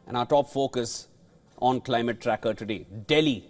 And our top focus on Climate Tracker today, Delhi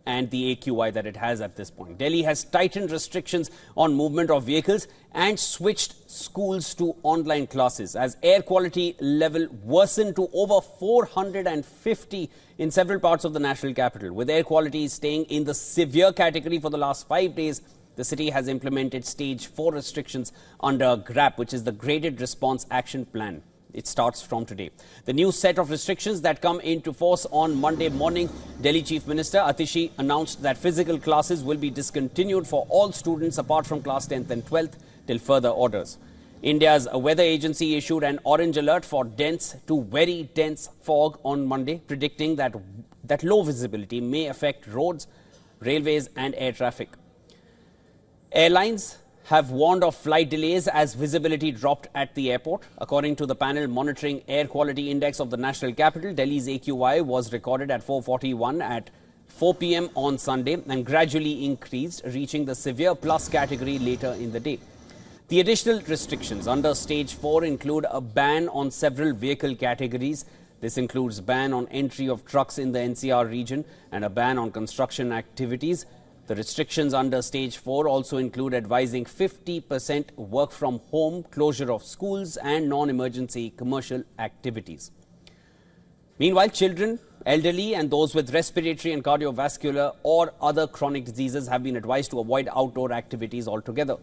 and the AQI that it has at this point. Delhi has tightened restrictions on movement of vehicles and switched schools to online classes as air quality level worsened to over 450 in several parts of the national capital. With air quality staying in the severe category for the last 5 days, the city has implemented stage 4 restrictions under GRAP, which is the Graded Response Action Plan. It starts from today. The new set of restrictions that come into force on Monday morning, Delhi Chief Minister Atishi announced that physical classes will be discontinued for all students apart from class 10th and 12th till further orders. India's weather agency issued an orange alert for dense to very dense fog on Monday, predicting that low visibility may affect roads, railways and air traffic. Airlines have warned of flight delays as visibility dropped at the airport. According to the panel monitoring air quality index of the national capital, Delhi's AQI was recorded at 441 at 4 p.m. on Sunday and gradually increased, reaching the severe plus category later in the day. The additional restrictions under stage 4 include a ban on several vehicle categories. This includes ban on entry of trucks in the NCR region and a ban on construction activities. The restrictions under stage 4 also include advising 50% work from home, closure of schools and non-emergency commercial activities. Meanwhile, children, elderly and those with respiratory and cardiovascular or other chronic diseases have been advised to avoid outdoor activities altogether.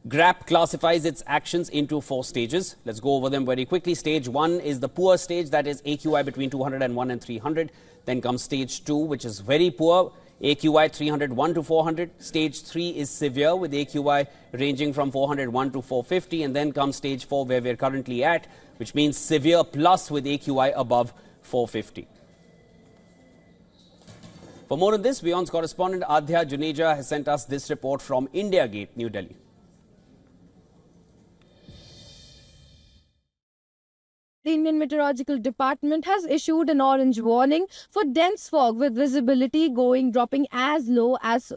GRAP classifies its actions into 4 stages. Let's go over them very quickly. Stage 1 is the poor stage, that is AQI between 201 and 300. Then comes stage 2, which is very poor, AQI 301 to 400. Stage 3 is severe with AQI ranging from 401 to 450. And then comes stage 4 where we're currently at, which means severe plus with AQI above 450. For more on this, WION's correspondent Adhya Juneja has sent us this report from India Gate, New Delhi. The Indian Meteorological Department has issued an orange warning for dense fog with visibility dropping as low as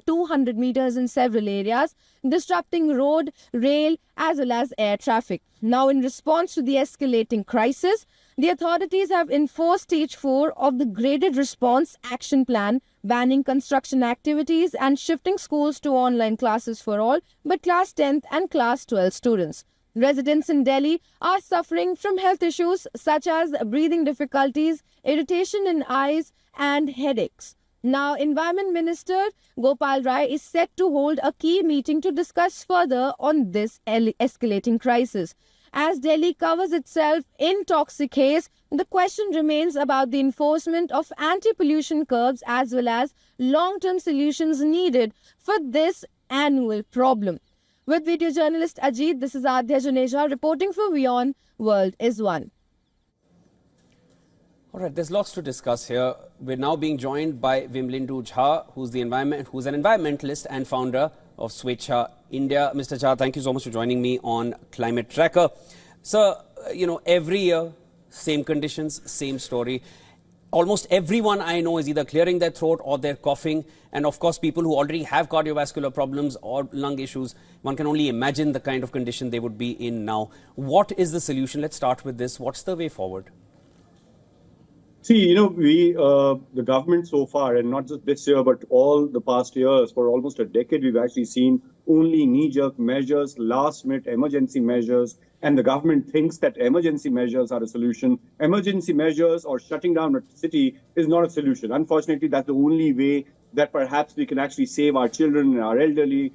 200 meters in several areas, disrupting road, rail as well as air traffic. Now, in response to the escalating crisis, the authorities have enforced stage 4 of the Graded Response Action Plan, banning construction activities and shifting schools to online classes for all but class 10th and class 12 students. Residents in Delhi are suffering from health issues such as breathing difficulties, irritation in eyes and headaches. Now, Environment Minister Gopal Rai is set to hold a key meeting to discuss further on this escalating crisis. As Delhi covers itself in toxic haze, the question remains about the enforcement of anti-pollution curbs as well as long-term solutions needed for this annual problem. With video journalist Ajit, this is Adhya Juneja reporting for WION World is One. All right, there's lots to discuss here. We're now being joined by Vimlindu Jha, who's an environmentalist and founder of Swechha India. Mr. Jha, thank you so much for joining me on Climate Tracker. So, every year, same conditions, same story. Almost everyone I know is either clearing their throat or they're coughing. And of course, people who already have cardiovascular problems or lung issues, one can only imagine the kind of condition they would be in now. What is the solution? Let's start with this. What's the way forward? See, the government so far, and not just this year, but all the past years, for almost a decade, we've actually seen only knee-jerk measures, last-minute emergency measures, and the government thinks that emergency measures are a solution. Emergency measures or shutting down a city is not a solution. Unfortunately, that's the only way that perhaps we can actually save our children and our elderly,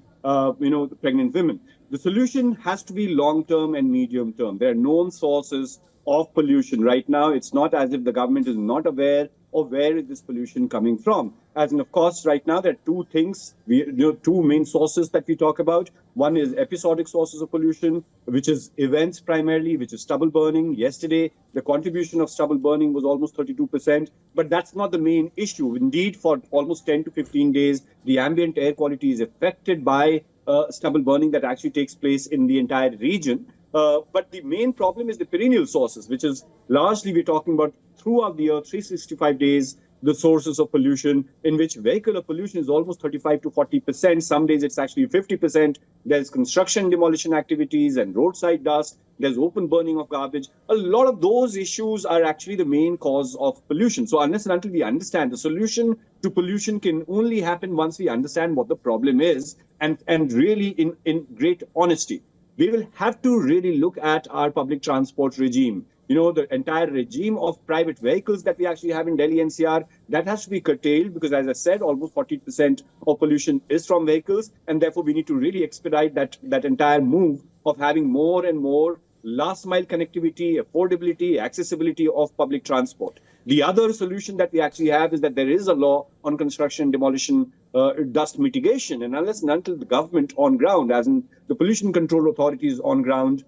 pregnant women. The solution has to be long-term and medium-term. There are known sources of pollution. Right now, it's not as if the government is not aware of where is this pollution coming from. As in, of course, right now, there are two things, two main sources that we talk about. One is episodic sources of pollution, which is events primarily, which is stubble burning. Yesterday, the contribution of stubble burning was almost 32%, but that's not the main issue. Indeed, for almost 10 to 15 days, the ambient air quality is affected by stubble burning that actually takes place in the entire region. But the main problem is the perennial sources, which is largely we're talking about throughout the year, 365 days, the sources of pollution, in which vehicular pollution is almost 35 to 40%. Some days it's actually 50%. There's construction demolition activities and roadside dust. There's open burning of garbage. A lot of those issues are actually the main cause of pollution. So unless and until we understand, the solution to pollution can only happen once we understand what the problem is, and really in great honesty. We will have to really look at our public transport regime. The entire regime of private vehicles that we actually have in Delhi NCR, that has to be curtailed, because, as I said, almost 40% of pollution is from vehicles, and therefore we need to really expedite that entire move of having more and more last mile connectivity, affordability, accessibility of public transport. The other solution that we actually have is that there is a law on construction, demolition, dust mitigation, and unless and until the government on ground, as in the pollution control authorities on ground,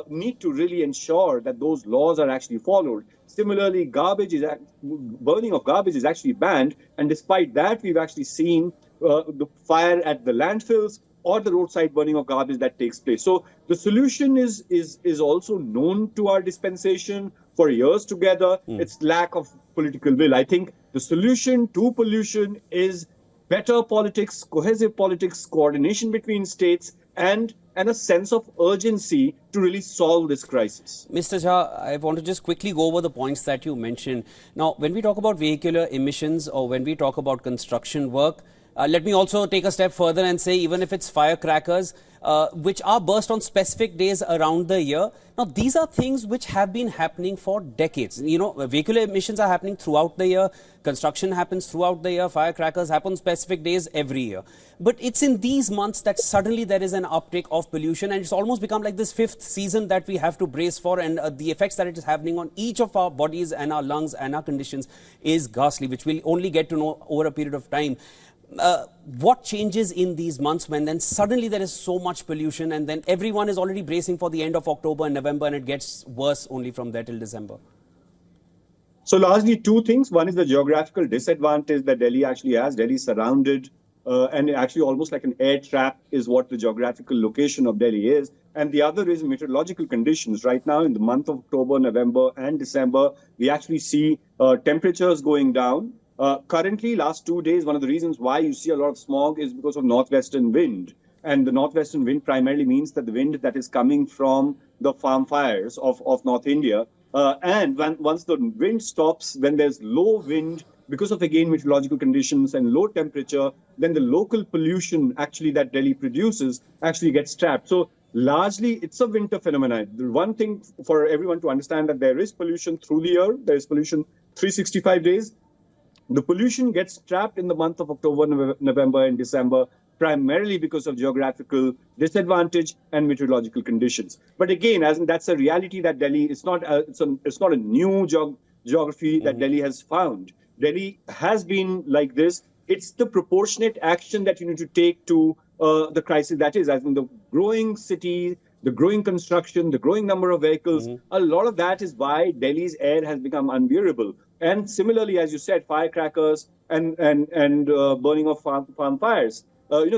need to really ensure that those laws are actually followed. Similarly, burning of garbage is actually banned, and despite that, we've actually seen the fire at the landfills or the roadside burning of garbage that takes place. So the solution is also known to our dispensation for years together. It's lack of political will. I think the solution to pollution is better politics, cohesive politics, coordination between states, and a sense of urgency to really solve this crisis. Mr. Jha, I want to just quickly go over the points that you mentioned. Now, when we talk about vehicular emissions, or when we talk about construction work, let me also take a step further and say, even if it's firecrackers, which are burst on specific days around the year. Now, these are things which have been happening for decades. Vehicular emissions are happening throughout the year. Construction happens throughout the year. Firecrackers happen specific days every year. But it's in these months that suddenly there is an uptick of pollution, and it's almost become like this fifth season that we have to brace for, and the effects that it is having on each of our bodies and our lungs and our conditions is ghastly, which we'll only get to know over a period of time. What changes in these months when then suddenly there is so much pollution, and then everyone is already bracing for the end of October and November, and it gets worse only from there till December? So largely two things. One is the geographical disadvantage that Delhi actually has. Delhi is surrounded, and actually almost like an air trap is what the geographical location of Delhi is. And the other is meteorological conditions. Right now, in the month of October, November, and December, we actually see temperatures going down. Currently, last 2 days, one of the reasons why you see a lot of smog is because of northwestern wind. And the northwestern wind primarily means that the wind that is coming from the farm fires of North India. And once the wind stops, when there's low wind, because of, again, meteorological conditions and low temperature, then the local pollution actually that Delhi produces actually gets trapped. So largely, it's a winter phenomenon. The one thing for everyone to understand, that there is pollution through the year. There is pollution 365 days. The pollution gets trapped in the month of October, November, and December, primarily because of geographical disadvantage and meteorological conditions. But again, that's a reality that Delhi, it's not a new geography that Delhi has found. Delhi has been like this. It's the proportionate action that you need to take to the crisis that is, as in the growing city, the growing construction, the growing number of vehicles. A lot of that is why Delhi's air has become unbearable. And similarly, as you said, firecrackers and burning of farm fires.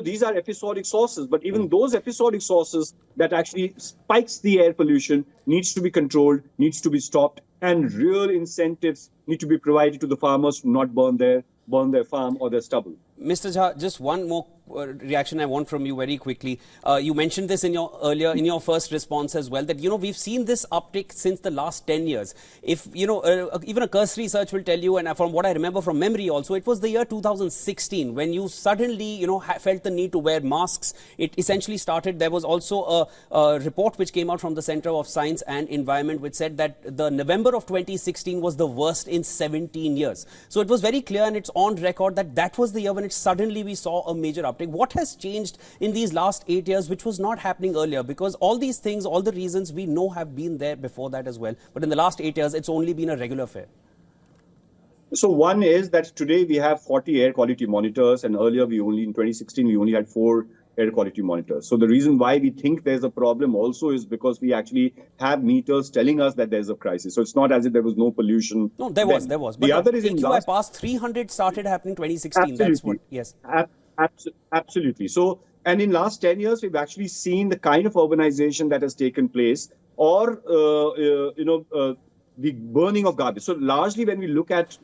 These are episodic sources, but even those episodic sources that actually spikes the air pollution needs to be controlled, needs to be stopped, and real incentives need to be provided to the farmers to not burn their farm or their stubble. Mr. Jha, just one more reaction I want from you very quickly. You mentioned this in your first response as well, that we've seen this uptick since the last 10 years. If even a cursory search will tell you, and from what I remember from memory also, it was the year 2016 when you suddenly felt the need to wear masks. It essentially started. There was also a report which came out from the Center of Science and Environment which said that the November of 2016 was the worst in 17 years. So it was very clear, and it's on record that was the year when suddenly we saw a major uptick. What has changed in these last 8 years, which was not happening earlier? Because all these things, all the reasons we know have been there before that as well. But in the last 8 years, it's only been a regular affair. So one is that today we have 40 air quality monitors, and earlier in 2016, we only had 4 air quality monitors. So the reason why we think there's a problem also is because we actually have meters telling us that there's a crisis. So it's not as if there was no pollution. No, there was. But the other is AQI past 300 started happening 2016. Absolutely. That's what, yes. Absolutely. So, and in last 10 years, we've actually seen the kind of urbanization that has taken place, or, the burning of garbage. So largely when we look at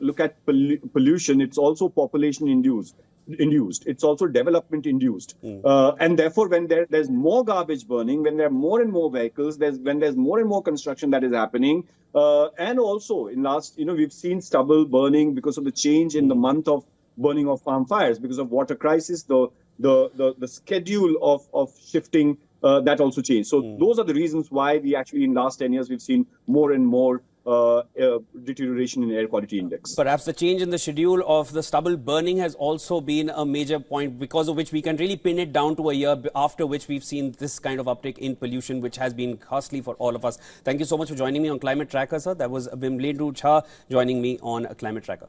pollution, it's also population induced. It's also development induced. And therefore, when there's more garbage burning, when there are more and more vehicles, when there's more and more construction that is happening, and also in last, we've seen stubble burning because of the change in the month of burning of farm fires, because of water crisis, the schedule of shifting that also changed. So those are the reasons why we actually in last 10 years we've seen more and more deterioration in air quality index. Perhaps the change in the schedule of the stubble burning has also been a major point, because of which we can really pin it down to a year after which we've seen this kind of uptick in pollution, which has been costly for all of us. Thank you so much for joining me on Climate Tracker, sir. That was Bimlendu Jha joining me on Climate Tracker.